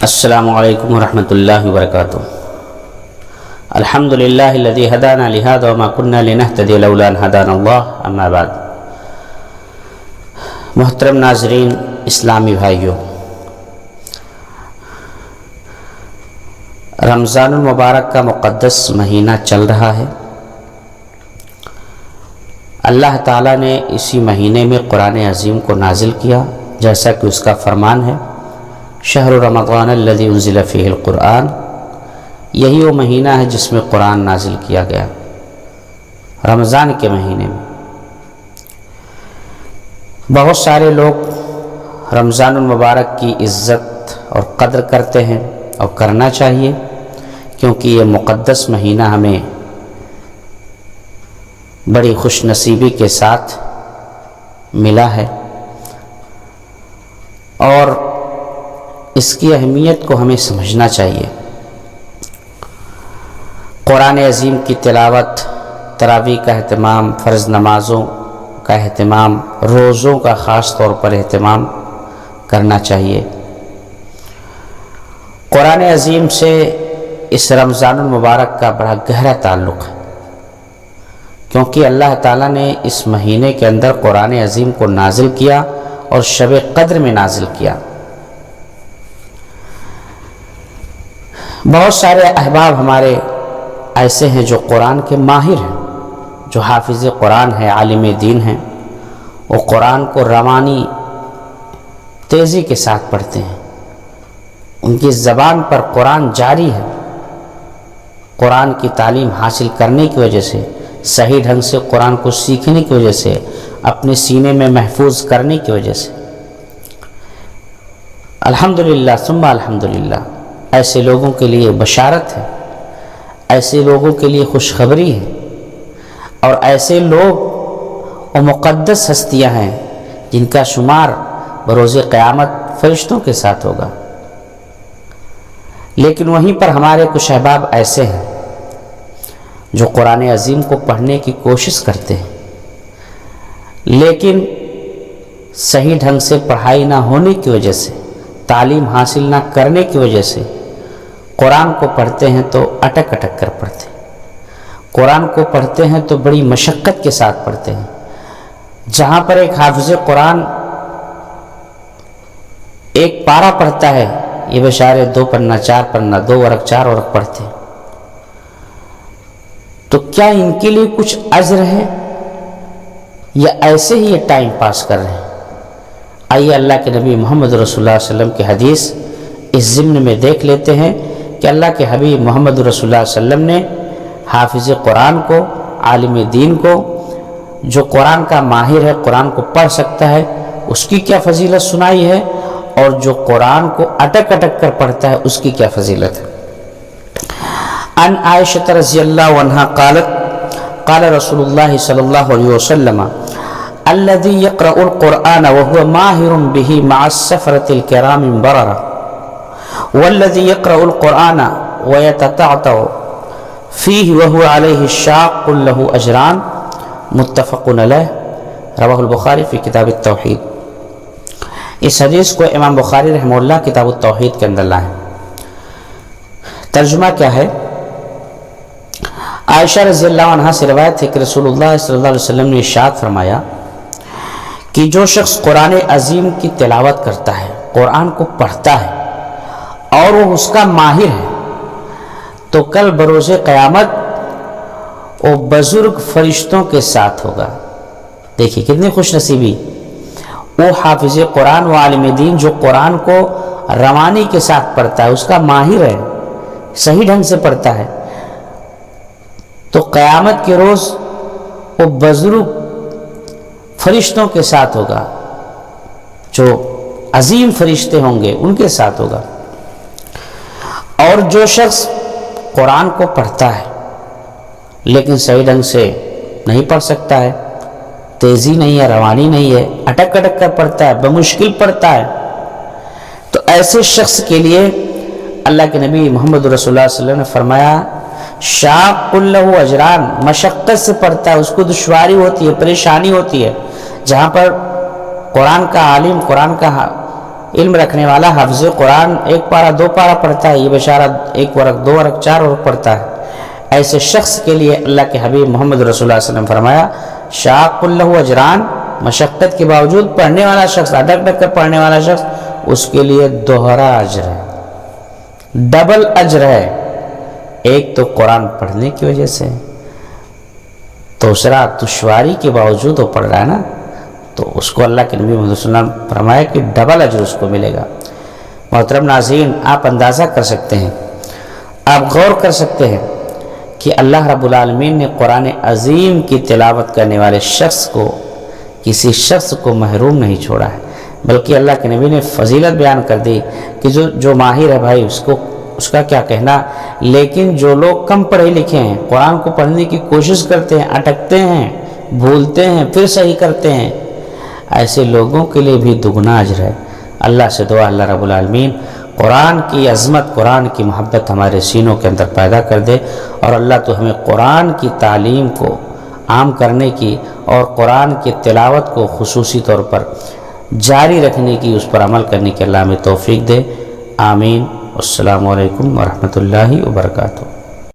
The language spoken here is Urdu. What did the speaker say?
السلام علیکم ورحمۃ اللہ وبرکاتہ۔ الحمد للہ الذی ہدانا لہذا وما كنا لنہتدی لولا ان ہدانا اللہ، اما بعد۔ محترم ناظرین، اسلامی بھائیوں، رمضان المبارک کا مقدس مہینہ چل رہا ہے۔ اللہ تعالیٰ نے اسی مہینے میں قرآن عظیم کو نازل کیا، جیسا کہ اس کا فرمان ہے، شہر رمضان الذی انزل فیہ القرآن۔ یہی وہ مہینہ ہے جس میں قرآن نازل کیا گیا، رمضان کے مہینے میں۔ بہت سارے لوگ رمضان المبارک کی عزت اور قدر کرتے ہیں، اور کرنا چاہیے، کیونکہ یہ مقدس مہینہ ہمیں بڑی خوش نصیبی کے ساتھ ملا ہے، اور اس کی اہمیت کو ہمیں سمجھنا چاہیے۔ قرآن عظیم کی تلاوت، تراویح کا اہتمام، فرض نمازوں کا اہتمام، روزوں کا خاص طور پر اہتمام کرنا چاہیے۔ قرآن عظیم سے اس رمضان المبارک کا بڑا گہرا تعلق ہے، کیونکہ اللہ تعالیٰ نے اس مہینے کے اندر قرآن عظیم کو نازل کیا اور شب قدر میں نازل کیا۔ بہت سارے احباب ہمارے ایسے ہیں جو قرآن کے ماہر ہیں، جو حافظ قرآن ہیں، عالم دین ہیں۔ وہ قرآن کو روانی تیزی کے ساتھ پڑھتے ہیں، ان کی زبان پر قرآن جاری ہے۔ قرآن کی تعلیم حاصل کرنے کی وجہ سے، صحیح ڈھنگ سے قرآن کو سیکھنے کی وجہ سے، اپنے سینے میں محفوظ کرنے کی وجہ سے، الحمدللہ ثم الحمدللہ، ایسے لوگوں کے لیے بشارت ہے، ایسے لوگوں کے لیے خوشخبری ہے، اور ایسے لوگ وہ مقدس ہستیاں ہیں جن کا شمار بروز قیامت فرشتوں کے ساتھ ہوگا۔ لیکن وہیں پر ہمارے کچھ احباب ایسے ہیں جو قرآن عظیم کو پڑھنے کی کوشش کرتے ہیں، لیکن صحیح ڈھنگ سے پڑھائی نہ ہونے کی وجہ سے، تعلیم حاصل نہ کرنے کی وجہ سے قرآن کو پڑھتے ہیں تو اٹک اٹک کر پڑھتے ہیں۔ قرآن کو پڑھتے ہیں تو بڑی مشقت کے ساتھ پڑھتے ہیں۔ جہاں پر ایک حافظ قرآن ایک پارہ پڑھتا ہے، یہ بیچارے 2 پنا 4 پنا 2 ورق 4 ورق پڑھتے ہیں۔ تو کیا ان کے لیے کچھ اجر ہے، یا ایسے ہی یہ ٹائم پاس کر رہے ہیں؟ آئیے اللہ کے نبی محمد رسول اللہ صلی اللہ علیہ وسلم کی حدیث اس ضمن میں دیکھ لیتے ہیں کہ اللہ کے حبیب محمد رسول اللہ صلی اللہ علیہ وسلم نے حافظ قرآن کو، عالم دین کو، جو قرآن کا ماہر ہے، قرآن کو پڑھ سکتا ہے، اس کی کیا فضیلت سنائی ہے، اور جو قرآن کو اٹک اٹک کر پڑھتا ہے اس کی کیا فضیلت ہے۔ عن عائشہ رضی اللہ عنہا قالت قال رسول اللہ صلی اللہ علیہ وسلم الذي يقرأ القرآن وهو ماهر به مع السفرة الكرام البررة والذي يقرأ القرآن ويتتعتع فيه وهو عليه الشاق له أجران متفق علیہ، رواہ البخاری فی کتاب التوحید۔ اس حدیث کو امام بخاری رحمہ اللہ کتاب التوحید کے اندر لائیں۔ ترجمہ کیا ہے؟ عائشہ رضی اللہ عنہ سے روایت ہے کہ رسول اللہ صلی اللہ علیہ وسلم نے ارشاد فرمایا کہ جو شخص قرآن عظیم کی تلاوت کرتا ہے، قرآن کو پڑھتا ہے، اور وہ اس کا ماہر ہے، تو کل بروز قیامت وہ بزرگ فرشتوں کے ساتھ ہوگا۔ دیکھیے کتنی خوش نصیبی، وہ حافظ قرآن و عالم دین جو قرآن کو روانی کے ساتھ پڑھتا ہے، اس کا ماہر ہے، صحیح ڈھنگ سے پڑھتا ہے، تو قیامت کے روز وہ بزرگ فرشتوں کے ساتھ ہوگا، جو عظیم فرشتے ہوں گے ان کے ساتھ ہوگا۔ اور جو شخص قرآن کو پڑھتا ہے لیکن صحیح ڈھنگ سے نہیں پڑھ سکتا ہے، تیزی نہیں ہے، روانی نہیں ہے، اٹک اٹک کر پڑھتا ہے، بمشکل پڑھتا ہے، تو ایسے شخص کے لیے اللہ کے نبی محمد رسول اللہ صلی اللہ علیہ وسلم نے فرمایا شاق لہ اجران، مشقت سے پڑھتا ہے، اس کو دشواری ہوتی ہے، پریشانی ہوتی ہے۔ جہاں پر قرآن کا عالم، قرآن کا علم رکھنے والا حفظ قرآن ایک پارہ دو پارہ پڑھتا ہے، یہ بیچارہ ایک ورق دو ورق چار ورق پڑھتا ہے، ایسے شخص کے لیے اللہ کے حبیب محمد رسول اللہ صلی اللہ علیہ وسلم فرمایا شاق لہ اجران، مشقت کے باوجود پڑھنے والا شخص، اڈک ڈک کر پڑھنے والا شخص، اس کے لیے دوہرا اجر ہے، ڈبل اجر ہے۔ ایک تو قرآن پڑھنے کی وجہ سے، دوسرا دشواری کے باوجود وہ پڑھ رہا ہے نا، تو اس کو اللہ کے نبی محمد صلی اللہ علیہ وسلم فرمایا کہ ڈبل اجر اس کو ملے گا۔ محترم ناظرین، آپ اندازہ کر سکتے ہیں، آپ غور کر سکتے ہیں کہ اللہ رب العالمین نے قرآن عظیم کی تلاوت کرنے والے شخص کو، کسی شخص کو محروم نہیں چھوڑا ہے، بلکہ اللہ کے نبی نے فضیلت بیان کر دی کہ جو ماہر ہے بھائی اس کا کیا کہنا، لیکن جو لوگ کم پڑھے لکھے ہیں، قرآن کو پڑھنے کی کوشش کرتے ہیں، اٹکتے ہیں، بھولتے ہیں، پھر صحیح کرتے ہیں، ایسے لوگوں کے لیے بھی دگنا اجر ہے۔ اللہ سے دعا اللہ رب العالمین قرآن کی عظمت، قرآن کی محبت ہمارے سینوں کے اندر پیدا کر دے، اور اللہ تو ہمیں قرآن کی تعلیم کو عام کرنے کی اور قرآن کی تلاوت کو خصوصی طور پر جاری رکھنے کی، اس پر عمل کرنے کی اللہ ہمیں توفیق دے، آمین۔ السلام علیکم ورحمۃ اللہ وبرکاتہ۔